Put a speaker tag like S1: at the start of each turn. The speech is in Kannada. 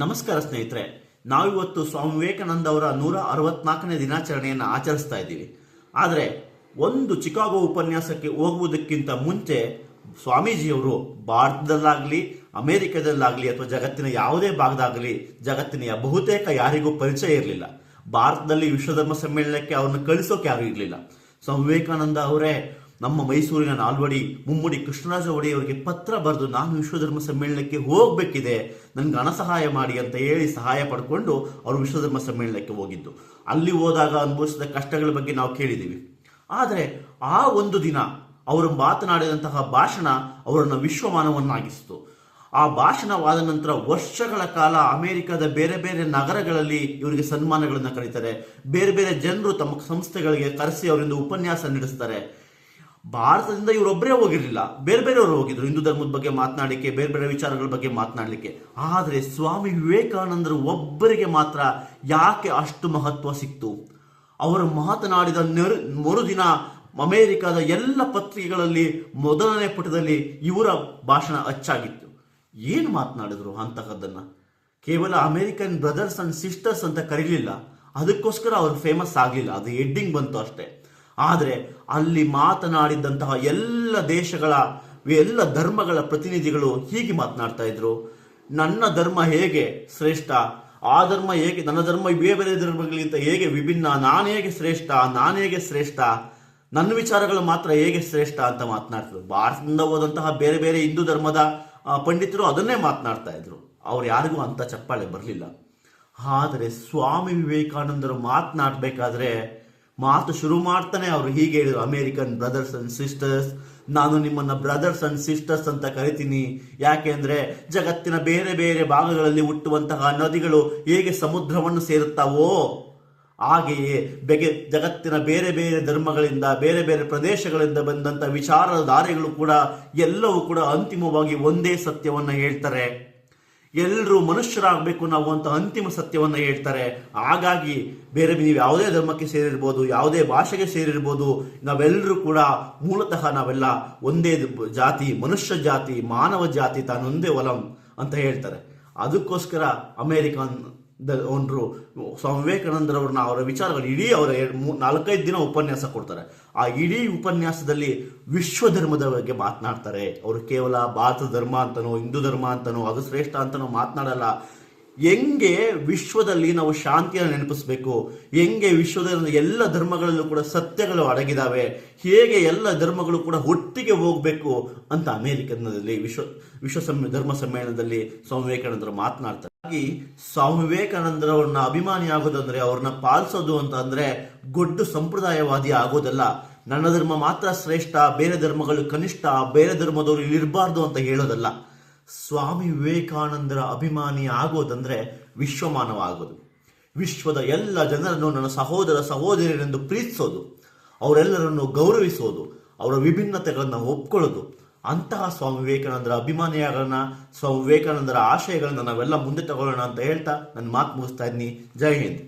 S1: ನಮಸ್ಕಾರ ಸ್ನೇಹಿತರೆ, ನಾವಿವತ್ತು ಸ್ವಾಮಿ ವಿವೇಕಾನಂದ ಅವರ 164ನೇ ದಿನಾಚರಣೆಯನ್ನು ಆಚರಿಸ್ತಾ ಇದ್ದೀವಿ. ಆದರೆ ಒಂದು ಚಿಕಾಗೋ ಉಪನ್ಯಾಸಕ್ಕೆ ಹೋಗುವುದಕ್ಕಿಂತ ಮುಂಚೆ ಸ್ವಾಮೀಜಿಯವರು ಭಾರತದಲ್ಲಾಗಲಿ ಅಮೆರಿಕದಲ್ಲಾಗಲಿ ಅಥವಾ ಜಗತ್ತಿನ ಯಾವುದೇ ಭಾಗದಾಗಲಿ ಜಗತ್ತಿನ ಬಹುತೇಕ ಯಾರಿಗೂ ಪರಿಚಯ ಇರಲಿಲ್ಲ. ಭಾರತದಲ್ಲಿ ವಿಶ್ವಧರ್ಮ ಸಮ್ಮೇಳನಕ್ಕೆ ಅವ್ರನ್ನ ಕಳಿಸೋಕೆ ಯಾರು ಇರಲಿಲ್ಲ. ಸ್ವಾಮಿ ವಿವೇಕಾನಂದ ಅವರೇ ನಮ್ಮ ಮೈಸೂರಿನ ನಾಲ್ವಡಿ ಮುಮ್ಮಡಿ ಕೃಷ್ಣರಾಜ ಒಡೆಯವರಿಗೆ ಪತ್ರ ಬರೆದು ನಾನು ವಿಶ್ವಧರ್ಮ ಸಮ್ಮೇಳನಕ್ಕೆ ಹೋಗಬೇಕಿದೆ, ನನಗೆ ಹಣ ಸಹಾಯ ಮಾಡಿ ಅಂತ ಹೇಳಿ ಸಹಾಯ ಪಡ್ಕೊಂಡು ಅವರು ವಿಶ್ವಧರ್ಮ ಸಮ್ಮೇಳನಕ್ಕೆ ಹೋಗಿದ್ದು. ಅಲ್ಲಿ ಹೋದಾಗ ಅನುಭವಿಸಿದ ಕಷ್ಟಗಳ ಬಗ್ಗೆ ನಾವು ಕೇಳಿದ್ದೀವಿ. ಆದರೆ ಆ ಒಂದು ದಿನ ಅವರು ಮಾತನಾಡಿದಂತಹ ಭಾಷಣ ಅವರನ್ನು ವಿಶ್ವಮಾನವನ್ನಾಗಿಸಿತು. ಆ ಭಾಷಣವಾದ ನಂತರ ವರ್ಷಗಳ ಕಾಲ ಅಮೆರಿಕದ ಬೇರೆ ಬೇರೆ ನಗರಗಳಲ್ಲಿ ಇವರಿಗೆ ಸನ್ಮಾನಗಳನ್ನು ಕರೀತಾರೆ. ಬೇರೆ ಬೇರೆ ಜನರು ತಮ್ಮ ಸಂಸ್ಥೆಗಳಿಗೆ ಕರೆಸಿ ಅವರಿಂದ ಉಪನ್ಯಾಸ ನಡೆಸ್ತಾರೆ. ಭಾರತದಿಂದ ಇವರೊಬ್ಬರೇ ಹೋಗಿರಲಿಲ್ಲ, ಬೇರೆ ಬೇರೆಯವರು ಹೋಗಿದ್ರು ಹಿಂದೂ ಧರ್ಮದ ಬಗ್ಗೆ ಮಾತನಾಡಲಿಕ್ಕೆ, ಬೇರೆ ಬೇರೆ ವಿಚಾರಗಳ ಬಗ್ಗೆ ಮಾತನಾಡಲಿಕ್ಕೆ. ಆದರೆ ಸ್ವಾಮಿ ವಿವೇಕಾನಂದರು ಒಬ್ಬರಿಗೆ ಮಾತ್ರ ಯಾಕೆ ಅಷ್ಟು ಮಹತ್ವ ಸಿಕ್ತು? ಅವರು ಮಾತನಾಡಿದ ಮರುದಿನ ಅಮೆರಿಕದ ಎಲ್ಲ ಪತ್ರಿಕೆಗಳಲ್ಲಿ ಮೊದಲನೇ ಪುಟದಲ್ಲಿ ಇವರ ಭಾಷಣ ಅಚ್ಚಾಗಿತ್ತು. ಏನು ಮಾತನಾಡಿದ್ರು ಅಂತಹದ್ದನ್ನ ಕೇವಲ ಅಮೆರಿಕನ್ ಬ್ರದರ್ಸ್ ಅಂಡ್ ಸಿಸ್ಟರ್ಸ್ ಅಂತ ಕರೀಲಿಲ್ಲ, ಅದಕ್ಕೋಸ್ಕರ ಅವರು ಫೇಮಸ್ ಆಗಲಿಲ್ಲ, ಅದು ಹೆಡ್ಡಿಂಗ್ ಬಂತು ಅಷ್ಟೇ. ಆದರೆ ಅಲ್ಲಿ ಮಾತನಾಡಿದಂತಹ ಎಲ್ಲ ದೇಶಗಳ ಎಲ್ಲ ಧರ್ಮಗಳ ಪ್ರತಿನಿಧಿಗಳು ಹೀಗೆ ಮಾತನಾಡ್ತಾ ಇದ್ರು. ನನ್ನ ಧರ್ಮ ಹೇಗೆ ಶ್ರೇಷ್ಠ, ಆ ಧರ್ಮ ಹೇಗೆ, ನನ್ನ ಧರ್ಮ ಬೇರೆ ಬೇರೆ ಧರ್ಮಗಳಿಗಿಂತ ಹೇಗೆ ವಿಭಿನ್ನ, ನಾನು ಹೇಗೆ ಶ್ರೇಷ್ಠ, ನಾನು ಹೇಗೆ ಶ್ರೇಷ್ಠ, ನನ್ನ ವಿಚಾರಗಳು ಮಾತ್ರ ಹೇಗೆ ಶ್ರೇಷ್ಠ ಅಂತ ಮಾತನಾಡ್ತಿದ್ರು. ಭಾರತದಿಂದ ಹೋದಂತಹ ಬೇರೆ ಬೇರೆ ಹಿಂದೂ ಧರ್ಮದ ಪಂಡಿತರು ಅದನ್ನೇ ಮಾತನಾಡ್ತಾ ಇದ್ರು. ಅವ್ರು ಯಾರಿಗೂ ಅಂತ ಚಪ್ಪಾಳೆ ಬರಲಿಲ್ಲ. ಆದರೆ ಸ್ವಾಮಿ ವಿವೇಕಾನಂದರು ಮಾತನಾಡಬೇಕಾದ್ರೆ ಮಾತು ಶುರು ಮಾಡ್ತಾನೆ ಅವರು ಹೀಗೆ ಹೇಳಿದ್ರು, ಅಮೇರಿಕನ್ ಬ್ರದರ್ಸ್ ಅಂಡ್ ಸಿಸ್ಟರ್ಸ್, ನಾನು ನಿಮ್ಮನ್ನ ಬ್ರದರ್ಸ್ ಅಂಡ್ ಸಿಸ್ಟರ್ಸ್ ಅಂತ ಕರಿತೀನಿ. ಯಾಕೆಂದ್ರೆ ಜಗತ್ತಿನ ಬೇರೆ ಬೇರೆ ಭಾಗಗಳಲ್ಲಿ ಹುಟ್ಟುವಂತಹ ನದಿಗಳು ಹೇಗೆ ಸಮುದ್ರವನ್ನು ಸೇರುತ್ತಾವೋ ಹಾಗೆಯೇ ಜಗತ್ತಿನ ಬೇರೆ ಬೇರೆ ಧರ್ಮಗಳಿಂದ ಬೇರೆ ಬೇರೆ ಪ್ರದೇಶಗಳಿಂದ ಬಂದಂತ ವಿಚಾರಧಾರೆಗಳು ಕೂಡ ಎಲ್ಲವೂ ಕೂಡ ಅಂತಿಮವಾಗಿ ಒಂದೇ ಸತ್ಯವನ್ನ ಹೇಳ್ತಾರೆ. ಎಲ್ಲರೂ ಮನುಷ್ಯರಾಗಬೇಕು ನಾವು ಅಂತ ಅಂತಿಮ ಸತ್ಯವನ್ನ ಹೇಳ್ತಾರೆ. ಹಾಗಾಗಿ ಬೇರೆ ನೀವು ಯಾವುದೇ ಧರ್ಮಕ್ಕೆ ಸೇರಿರ್ಬೋದು, ಯಾವುದೇ ಭಾಷೆಗೆ ಸೇರಿರ್ಬೋದು, ನಾವೆಲ್ಲರೂ ಕೂಡ ಮೂಲತಃ ನಾವೆಲ್ಲ ಒಂದೇ ಜಾತಿ, ಮನುಷ್ಯ ಜಾತಿ, ಮಾನವ ಜಾತಿ, ತಾನೊಂದೇ ಒಲಂ ಅಂತ ಹೇಳ್ತಾರೆ. ಅದಕ್ಕೋಸ್ಕರ ಅಮೇರಿಕನ್ ಒನ್ರು ಸ್ವಾಮಿ ವಿವೇಕಾನಂದರವ್ರನ್ನ ಅವರ ವಿಚಾರಗಳು ಇಡೀ ಅವರ 4-5 ದಿನ ಉಪನ್ಯಾಸ ಕೊಡ್ತಾರೆ. ಆ ಇಡೀ ಉಪನ್ಯಾಸದಲ್ಲಿ ವಿಶ್ವ ಧರ್ಮದ ಬಗ್ಗೆ ಮಾತನಾಡ್ತಾರೆ. ಅವರು ಕೇವಲ ಭಾರತ ಧರ್ಮ ಅಂತನೋ ಹಿಂದೂ ಧರ್ಮ ಅಂತನೋ ಅದು ಶ್ರೇಷ್ಠ ಅಂತನೋ ಮಾತನಾಡಲ್ಲ. ಹೆಂಗೆ ವಿಶ್ವದಲ್ಲಿ ನಾವು ಶಾಂತಿಯನ್ನು ನೆನಪಿಸ್ಬೇಕು, ಹೆಂಗೆ ವಿಶ್ವದ ಎಲ್ಲ ಧರ್ಮಗಳಲ್ಲೂ ಕೂಡ ಸತ್ಯಗಳು ಅಡಗಿದಾವೆ, ಹೇಗೆ ಎಲ್ಲ ಧರ್ಮಗಳು ಕೂಡ ಒಟ್ಟಿಗೆ ಹೋಗ್ಬೇಕು ಅಂತ ಅಮೆರಿಕದಲ್ಲಿ ವಿಶ್ವ ಧರ್ಮ ಸಮ್ಮೇಳನದಲ್ಲಿ ಸ್ವಾಮಿ ವಿವೇಕಾನಂದರು ಮಾತನಾಡ್ತಾರೆ. ಹಾಗಾಗಿ ಸ್ವಾಮಿ ವಿವೇಕಾನಂದರವ್ರನ್ನ ಅಭಿಮಾನಿ ಆಗೋದಂದ್ರೆ, ಅವ್ರನ್ನ ಪಾಲಿಸೋದು ಅಂತ ಅಂದ್ರೆ ಗೊಡ್ಡು ಸಂಪ್ರದಾಯವಾದಿ ಆಗೋದಲ್ಲ. ನನ್ನ ಧರ್ಮ ಮಾತ್ರ ಶ್ರೇಷ್ಠ, ಬೇರೆ ಧರ್ಮಗಳು ಕನಿಷ್ಠ, ಬೇರೆ ಧರ್ಮದವರು ಇಲ್ಲಿರಬಾರ್ದು ಅಂತ ಹೇಳೋದಲ್ಲ. ಸ್ವಾಮಿ ವಿವೇಕಾನಂದರ ಅಭಿಮಾನಿ ಆಗೋದಂದ್ರೆ ವಿಶ್ವಮಾನವ ಆಗೋದು, ವಿಶ್ವದ ಎಲ್ಲ ಜನರನ್ನು ನನ್ನ ಸಹೋದರ ಸಹೋದರಿಯರೆಂದು ಪ್ರೀತಿಸೋದು, ಅವರೆಲ್ಲರನ್ನು ಗೌರವಿಸೋದು, ಅವರ ವಿಭಿನ್ನತೆಗಳನ್ನು ಒಪ್ಕೊಳ್ಳೋದು. ಅಂತಹ ಸ್ವಾಮಿ ವಿವೇಕಾನಂದರ ಅಭಿಮಾನಿಯಾಗೋಣ, ಸ್ವಾಮಿ ವಿವೇಕಾನಂದರ ಆಶಯಗಳನ್ನ ನಾವೆಲ್ಲ ಮುಂದೆ ತಗೊಳ್ಳೋಣ ಅಂತ ಹೇಳ್ತಾ ನನ್ನ ಮಾತು ಮುಗಿಸ್ತಾ ಇದ್ದೀನಿ. ಜೈ ಹಿಂದ್.